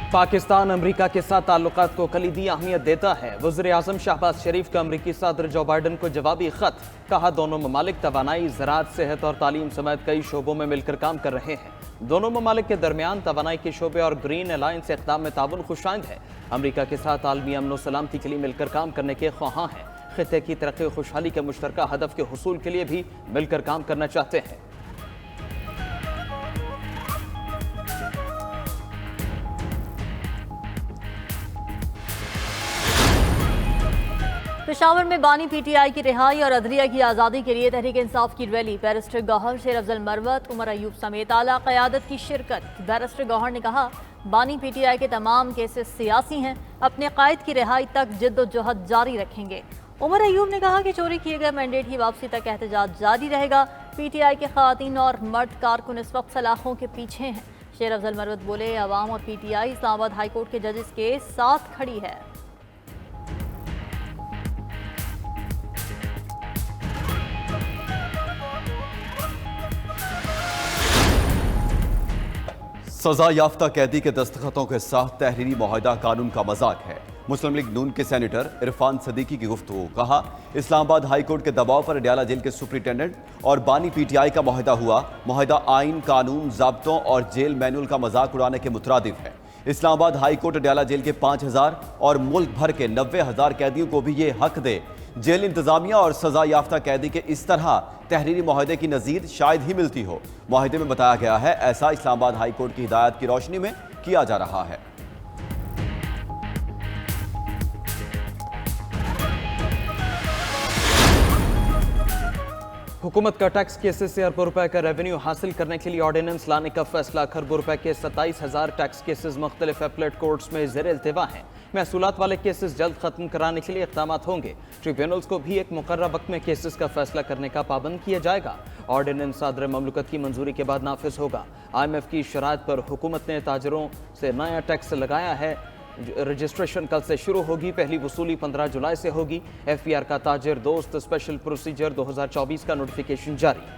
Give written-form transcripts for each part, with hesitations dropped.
पाकिस्तान अमरीका के साथ ताल्लुकात को कलीदी अहमियत देता है। वज़ीर आज़म शहबाज शरीफ का अमरीकी सदर जो बाइडन को जवाबी खत। कहा, दोनों ममालिक तवानाई, ज़राअत, सेहत और तालीम समेत कई शोबों में मिलकर काम कर रहे हैं। दोनों ममालिक के दरमियान तवानाई के शोबे और ग्रीन अलायंस इक़दाम में ताउन खुशाइंद है। अमरीका के साथ आलमी अमन व सलामती के लिए मिलकर काम करने के ख्वाहां हैं। खित्ते की तरक्की और खुशहाली के मुश्तरका हदफ के हुसूल के लिए भी मिलकर काम करना चाहते हैं। पेशावर में बानी पीटीआई की रिहाई और अदलिया की आज़ादी के लिए तहरीक इंसाफ की रैली। बैरिस्टर गौहर, शेर अफजल मरवत, उमर अयूब समेत आला क़यादत की शिरकत। बैरिस्टर गौहर ने कहा, बानी पीटीआई के तमाम केसेस सियासी हैं, अपने कायद की रिहाई तक जिद्दोजहद जारी रखेंगे। उमर अयूब ने कहा कि चोरी किए गए मैंडेट की वापसी तक एहतजाज जारी रहेगा। पीटीआई के ख़वातीन और मर्द कारकुन इस वक्त सलाखों के पीछे हैं। शेर अफजल मरवत बोले, अवाम और पीटीआई इस्लामाबाद हाईकोर्ट के जजेस के साथ खड़ी है। सजा याफ्ता कैदी के दस्तखतों के साथ तहरीरी मुआहदा कानून का मजाक है। मुस्लिम लीग नून के सेनेटर इरफान सदीकी की गुफ्तगू। कहा, इस्लामाबाद हाईकोर्ट के दबाव पर अडयाला जेल के सुपरिटेंडेंट और बानी पीटीआई का मुआहदा हुआ। मुआहदा आइन, कानून, ज़ाब्तों और जेल मैनुअल का मजाक उड़ाने के मुतरादिफ है। इस्लामाबाद हाईकोर्ट अडयाला जेल के 5,000 और मुल्क भर के 90,000 कैदियों को भी ये हक दे। जेल इंतजामिया और सजा याफ्ता कैदी के इस तरह तहरीरी मुआहदे की नज़ीर शायद ही मिलती हो। मुआहदे में बताया गया है, ऐसा इस्लामाबाद हाईकोर्ट की हिदायत की रोशनी में किया जा रहा है। हुकूमत का टैक्स केसेस से अरबों रुपए का रेवेन्यू हासिल करने के लिए ऑर्डिनेंस लाने का फैसला। खरबों रुपए के 27,000 टैक्स केसेस मुख्तलिफ एपलेट कोर्ट्स में ज़ेर इल्तिवा हैं। महसूलात वाले केसेस जल्द खत्म कराने के लिए इक़दाम होंगे। ट्रिब्यूनल्स को भी एक मुकर्रर वक्त में केसेस का फैसला करने का पाबंद किया जाएगा। ऑर्डिनेंस सादर ममलकत की मंजूरी के बाद नाफिज होगा। IMF की शराइत पर हुकूमत ने ताजरों से नया टैक्स लगाया है। रजिस्ट्रेशन कल से शुरू होगी। पहली वसूली 15 जुलाई से होगी। FBR का ताजिर दोस्त स्पेशल प्रोसीजर 2024 का नोटिफिकेशन जारी।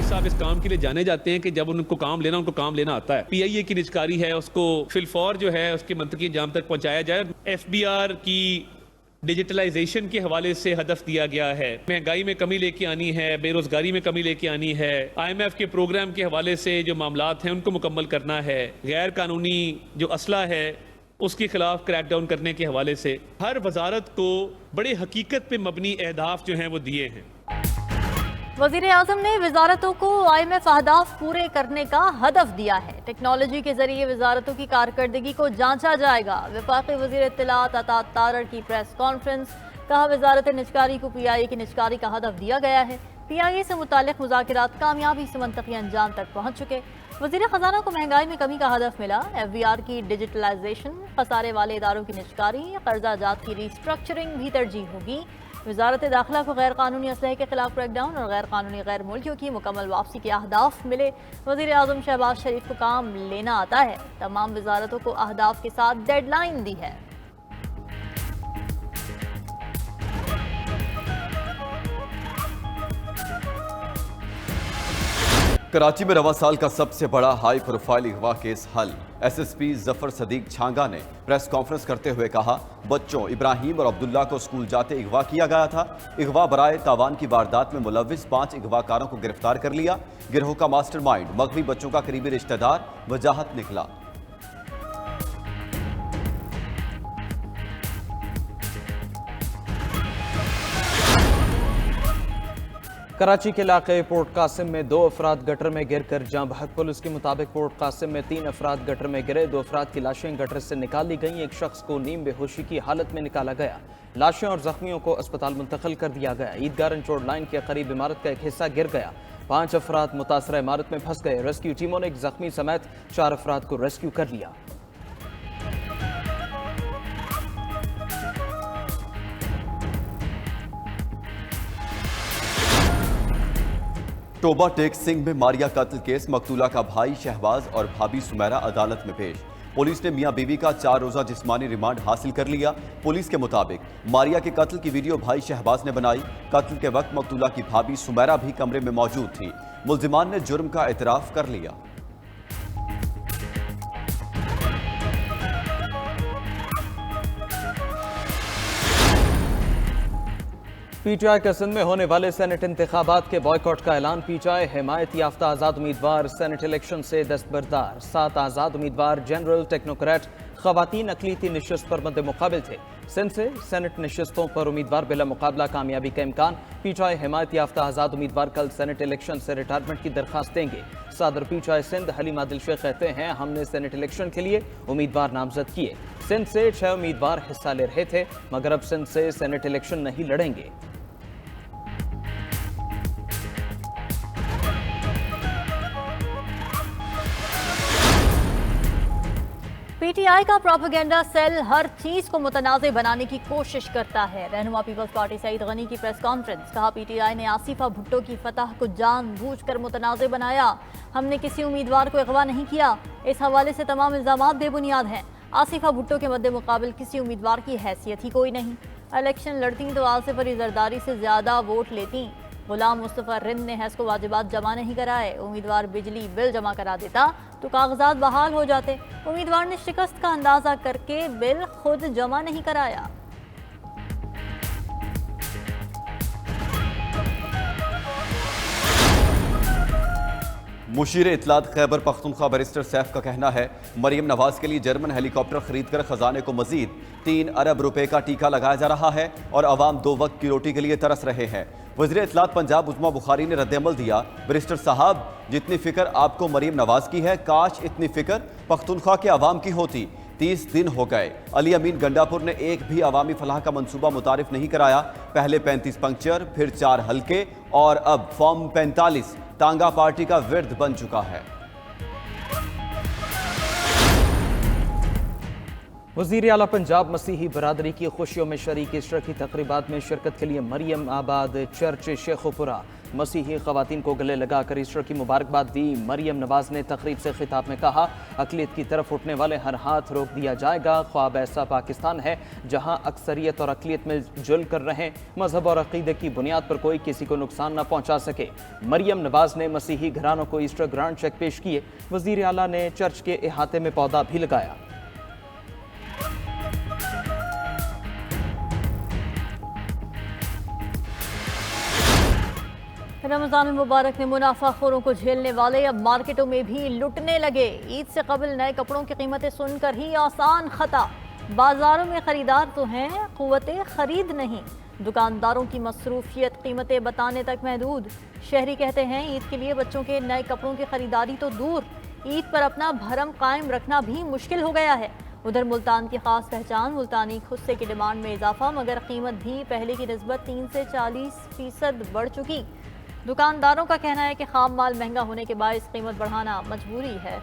साहब इस काम के लिए जाने जाते हैं कि जब उनको काम लेना, उनको काम लेना आता है। PIA की निजकारी है, उसको फिलफौर जो है उसके मंतकी अंजाम तक पहुंचाया जाए। FBR की डिजिटलाइजेशन के हवाले से हदफ दिया गया है। महंगाई में कमी लेके आनी है, बेरोजगारी में कमी लेके आनी है। IMF के प्रोग्राम के हवाले से जो मामलात हैं उनको मुकम्मल करना है। गैर कानूनी जो असला है उसके खिलाफ क्रैकडाउन करने के हवाले से हर वजारत को बड़े हकीकत पे मबनी अहदाफ जो हैं वो दिए हैं। वज़ीर आज़म ने वजारतों को IMF अहदाफ पूरे करने का हदफ दिया है। टेक्नोलॉजी के जरिए वजारतों की कारकर्दगी को जांचा जाएगा। वफाकी वज़ीर इत्तलात अता तारर की प्रेस कॉन्फ्रेंस। कहा, वजारत निजकारी को PIA की निजकारी का हदफ दिया गया है। PIA से मुताल्लिक़ मुज़ाकिरात कामयाबी से मंतकी अंजाम तक पहुँच चुके। वज़ीर ख़जाना को महंगाई में कमी का हदफ मिला। FBR की डिजिटलाइजेशन, खसारे वाले इदारों की निजकारी, कर्जा जात की रिस्ट्रक्चरिंग भी तरजीह होगी। वजारत दाखिला को गैर कानूनी असलहे के खिलाफ क्रैकडाउन और गैर कानूनी गैर मुल्कियों की मुकम्मल वापसी के अहदाफ मिले। वज़ीर आज़म शहबाज शरीफ को काम लेना आता है। तमाम वजारतों को अहदाफ के साथ डेडलाइन दी है। कराची में रवा साल का सबसे बड़ा हाई प्रोफाइल अगवा केस हल। SSP जफर सदीक छांगा ने प्रेस कॉन्फ्रेंस करते हुए कहा, बच्चों इब्राहिम और अब्दुल्ला को स्कूल जाते अगवा किया गया था। अगवा बराए तावान की वारदात में मुलविस 5 अगवाकारों को गिरफ्तार कर लिया। गिरोह का मास्टरमाइंड मगवी बच्चों का करीबी रिश्तेदार वजाहत निकला। कराची के इलाके पोर्ट कासिम में 2 अफराद गटर में गिर कर जाँ बहक। पुलिस के मुताबिक पोर्ट कासिम में 3 अफराद गटर में गिरे। 2 अफराद की लाशें गटर से निकाली गईं। एक शख्स को नीम बेहोशी की हालत में निकाला गया। लाशें और जख्मियों को अस्पताल मुंतकिल कर दिया गया। ईदगाह रनचोड़ लाइन के करीब इमारत का एक हिस्सा गिर गया। 5 अफराद मुतासरा इमारत में फंस गए। रेस्क्यू टीमों ने एक जख्मी समेत 4 अफराद को रेस्क्यू कर लिया। टोबा टेक सिंह में मारिया कत्ल केस। मकतूला का भाई शहबाज और भाभी सुमेरा अदालत में पेश। पुलिस ने मियां बीवी का 4 रोजा जिस्मानी रिमांड हासिल कर लिया। पुलिस के मुताबिक मारिया के कत्ल की वीडियो भाई शहबाज ने बनाई। कत्ल के वक्त मकतूला की भाभी सुमैरा भी कमरे में मौजूद थी। मुल्जिमान ने जुर्म का एतराफ कर लिया। पीटीआई का सिंध में होने वाले सेनेट इंतखाबात के बॉयकॉट का ऐलान। पीटीआई हिमायत याफ्ता आज़ाद उम्मीदवार सेनेट इलेक्शन से दस्तबरदार। 7 आज़ाद उम्मीदवार जनरल, टेक्नोक्रेट, खवातीन अकलीती नशिस्त पर मद्दे मुकाबिल थे। सिंध से सेनेट नशिस्तों पर उम्मीदवार बिला मुकाबला कामयाबी का इम्कान। पीटीआई हिमायत याफ्ता आज़ाद उम्मीदवार कल सेनेट इलेक्शन से रिटायरमेंट की दरखास्त देंगे। सदर पीटीआई सिंध हलीमा दिलशेख कहते हैं, हमने सेनेट इलेक्शन के लिए उम्मीदवार नामजद किए। सिंध से 6 उम्मीदवार हिस्सा ले रहे थे, मगर अब सिंध से सेनेट इलेक्शन नहीं लड़ेंगे। पीटीआई का प्रोपेगेंडा सेल हर चीज को मुतनाज़ बनाने की कोशिश करता है। रहनुमा पीपल्स पार्टी सईद गनी की प्रेस कॉन्फ्रेंस। कहा, पीटीआई ने आसिफा भुट्टो की फतह को जानबूझकर मुतनाज़ बनाया। हमने किसी उम्मीदवार को अगवा नहीं किया। इस हवाले से तमाम इल्जामात बेबुनियाद हैं। आसिफा भुट्टो के मद्दे मुकाबिल किसी उम्मीदवार की हैसियत ही कोई नहीं। इलेक्शन लड़ती तो आसिफ अली जरदारी से ज्यादा वोट लेती। गुलाम मुस्तफ़ा रिंद ने हैस को वाजिबात जमा नहीं कराए। उम्मीदवार बिजली बिल जमा करा देता तो कागजात बहाल हो जाते। उम्मीदवार ने शिकस्त का अंदाजा करके बिल खुद जमा नहीं कराया। मुशीर इत्तलात खैबर पख्तूनख्वा बैरिस्टर सैफ का कहना है, मरियम नवाज के लिए जर्मन हेलीकॉप्टर खरीदकर खजाने को मजीद 3 अरब रुपए का टीका लगाया जा रहा है और अवाम 2 वक्त की रोटी के लिए तरस रहे हैं। वज़ीर इत्तलात पंजाब उस्मा बुखारी ने रद्द-ए-अमल दिया, बैरिस्टर साहब जितनी फिक्र आपको मरियम नवाज की है, काश इतनी फिक्र पख्तूनख्वा के अवाम की होती। 30 दिन हो गए, अली अमीन गंडापुर ने एक भी अवामी फलाह का मंसूबा मुतारिफ नहीं कराया। पहले 35 पंक्चर, फिर 4 हल्के और अब फॉर्म 45 तांगा पार्टी का विर्द बन चुका है। वज़ीर आला पंजाब मसीही बरादरी की खुशियों में शरीक इश्तराकी तकरीबात में शिरकत के लिए मरियम आबाद चर्च शेखुपुरा मसीही ख़वातीन को गले लगाकर ईस्टर की मुबारकबाद दी। मरियम नवाज ने तकरीब से खिताब में कहा, अक़लियत की तरफ उठने वाले हर हाथ रोक दिया जाएगा। ख्वाब ऐसा पाकिस्तान है जहाँ अक्सरियत और अक़लियत में जुल कर रहें, मजहब और अक़ीदे की बुनियाद पर कोई किसी को नुकसान न पहुँचा सके। मरियम नवाज ने मसीही घरानों को ईस्टर ग्रांड चेक पेश किए। वज़ीर आला ने चर्च के अहाते में पौधा भी लगाया। रमज़ान मुबारक में मुनाफाखोरों को झेलने वाले अब मार्केटों में भी लुटने लगे। ईद से कबल नए कपड़ों की कीमतें सुनकर ही आसान खता। बाजारों में खरीदार तो हैं, क़ुव्वते खरीद नहीं। दुकानदारों की मसरूफियत कीमतें बताने तक महदूद। शहरी कहते हैं, ईद के लिए बच्चों के नए कपड़ों की खरीदारी तो दूर, ईद पर अपना भरम कायम रखना भी मुश्किल हो गया है। उधर मुल्तान की खास पहचान मुल्तानी खुस्से की डिमांड में इजाफा, मगर कीमत भी पहले की निस्बत 3 से 40% बढ़ चुकी। दुकानदारों का कहना है कि खाम माल महंगा होने के बायस कीमत बढ़ाना मजबूरी है।